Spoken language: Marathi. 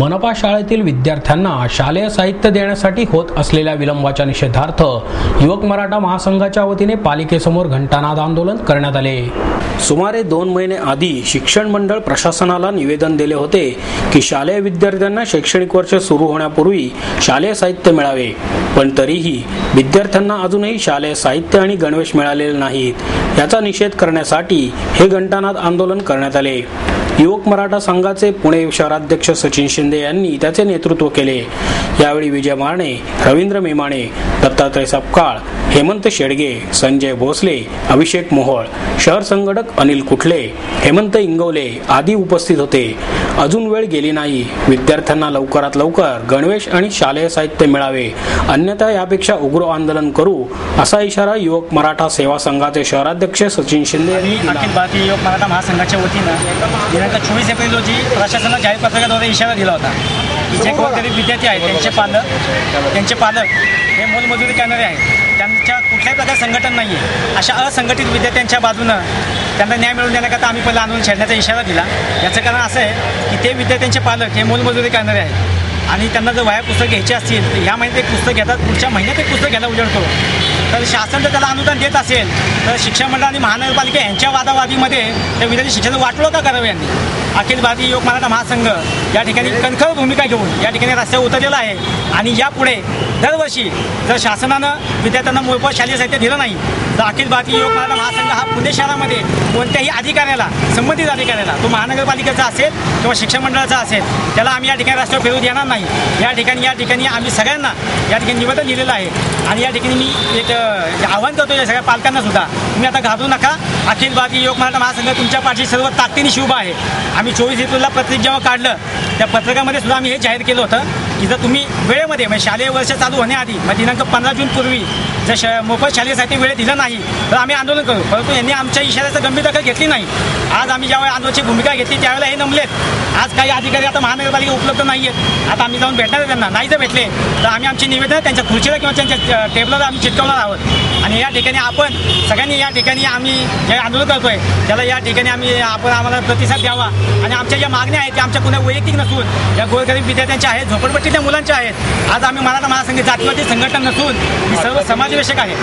मनपा शाळेतील विद्यार्थ्यांना शालेय साहित्य देण्यासाठी होत असलेल्या विलंबाच्या निषेधार्थ युवक मराठा महासंघाच्या वतीने पालिकेसमोर घंटानाद आंदोलन करण्यात आले। सुमारे 2 महिने आधी शिक्षण मंडळ प्रशासनाला निवेदन दिले होते की शालेय विद्यार्थ्यांना शैक्षणिक वर्ष सुरू होण्यापूर्वी शालेय साहित्य मिळावे, पण तरीही विद्यार्थ्यांना अजूनही शालेय साहित्य आणि गणवेश मिळालेले नाहीत। याचा निषेध करण्यासाठी हे घंटानाद आंदोलन करण्यात आले। युवक मराठा संघाचे पुणे शहराध्यक्ष सचिन शिंदे यांनी त्याचे नेतृत्व केले। यावेळी विजय मारणे, रवींद्र मेमाणे, दत्तात्रय सपकाळ, हेमंत शेडगे, संजय भोसले, अभिषेक मोहोळ, शहर संघटक अनिल कुठले, हेमंत इंगवले आदी उपस्थित होते। अजून वेळ गेली नाही, विद्यार्थ्यांना लवकरात लवकर गणवेश आणि शालेय साहित्य मिळावे, अन्यथा यापेक्षा उग्र आंदोलन करू असा इशारा युवक मराठा सेवा संघाचे शहराध्यक्ष सचिन शिंदे यांनी दिला। अखिल भारतीय युवक मराठा महासंघाच्या वतीनं दिनांक 24 एप्रिल रोजी प्रशासनाला जाहीर पत्रकाद्वारे इशारा दिला होता की जे गोरगरीब विद्यार्थी आहेत त्यांचे पालक हे मोलमजुरी करणारे आहेत, त्यांच्या कुठल्याही प्रकार संघटन नाही आहे, अशा असंघटित विद्यार्थ्यांच्या बाजूनं त्यांना न्याय मिळवून देण्याकरता आम्ही पहिला आंदोलन छेडण्याचा इशारा दिला। याचं कारण असं आहे की ते विद्यार्थ्यांचे पालक हे मोलमजुरी करणारे आहेत आणि त्यांना जर वह्या पुस्तक घ्यायची असतील तर ह्या महिन्यात एक पुस्तक घेतात, पुढच्या महिन्यात एक पुस्तक घ्यायला उजळतो। तर शासन जर त्याला अनुदान देत असेल तर शिक्षण मंडळ आणि महानगरपालिका यांच्या वादावादीमध्ये त्या विद्यार्थी शिक्षणाचं वाटोळं का करावं यांनी? अखिल भारतीय युवक मराठा महासंघ या ठिकाणी कणखर भूमिका घेऊन या ठिकाणी रस्त्यावर उतरलेला आहे आणि यापुढे दरवर्षी जर शासनानं विद्यार्थ्यांना मोफत शालेय साहित्य दिलं नाही तर अखिल भारतीय युवक मराठा महासंघ हा पुणे शहरामध्ये कोणत्याही अधिकाऱ्याला, संबंधित अधिकाऱ्याला, तो महानगरपालिकेचा असेल किंवा शिक्षण मंडळाचा असेल, त्याला आम्ही या ठिकाणी रस्त्यावर फिरू देणार नाही। या ठिकाणी आम्ही सगळ्यांना या ठिकाणी निवेदन दिलेलं आहे आणि या ठिकाणी मी एक आवाहन करतो या सगळ्या पालकांना सुद्धा, तुम्ही आता घाबरू नका। अखिल भारतीय युवक मराठा महासंघ तुमच्या पाठीशी सर्व ताकदीने शिवबा आहे। आम्ही 24 एप्रिलला पत्रिका जेव्हा काढलं त्या पत्रकामध्ये सुद्धा आम्ही हे जाहीर केलं होतं की जर तुम्ही वेळेमध्ये म्हणजे शालेय वर्ष चालू होण्याआधी म्हणजे दिनांक 15 जून पूर्वी जर मोफत शालेय साहित्य वेळेत दिलं नाही तर आम्ही आंदोलन करू, परंतु यांनी आमच्या इशाऱ्याचं गंभीर दखल घेतली नाही। आज आम्ही ज्यावेळी आंदोलनाची भूमिका घेतली त्यावेळेला हे नमलेत। आज काही अधिकारी आता महानगरपालिका उपलब्ध नाही आहेत, आता आम्ही जाऊन भेटणार आहे त्यांना, नाही जर भेटले तर आम्ही आमची निवेदन त्यांच्या खुर्चीला किंवा त्यांच्या टेबलवर आम्ही चिटकवणार आहोत। आणि या ठिकाणी आपण सगळ्यांनी या ठिकाणी आम्ही जे आंदोलन करतोय त्याला या ठिकाणी आम्हाला प्रतिसाद द्यावा आणि आमच्या ज्या मागण्या आहेत त्या आमच्या कुणा वैयक्तिक नसून या गोरगरीब विद्यार्थ्यांच्या आहेत, झोपडपट्टीच्या मुलांच्या आहेत। आज आम्ही मराठा महासंघ जातीवादी संघटना नसून ही सर्व समाजविषयक आहे।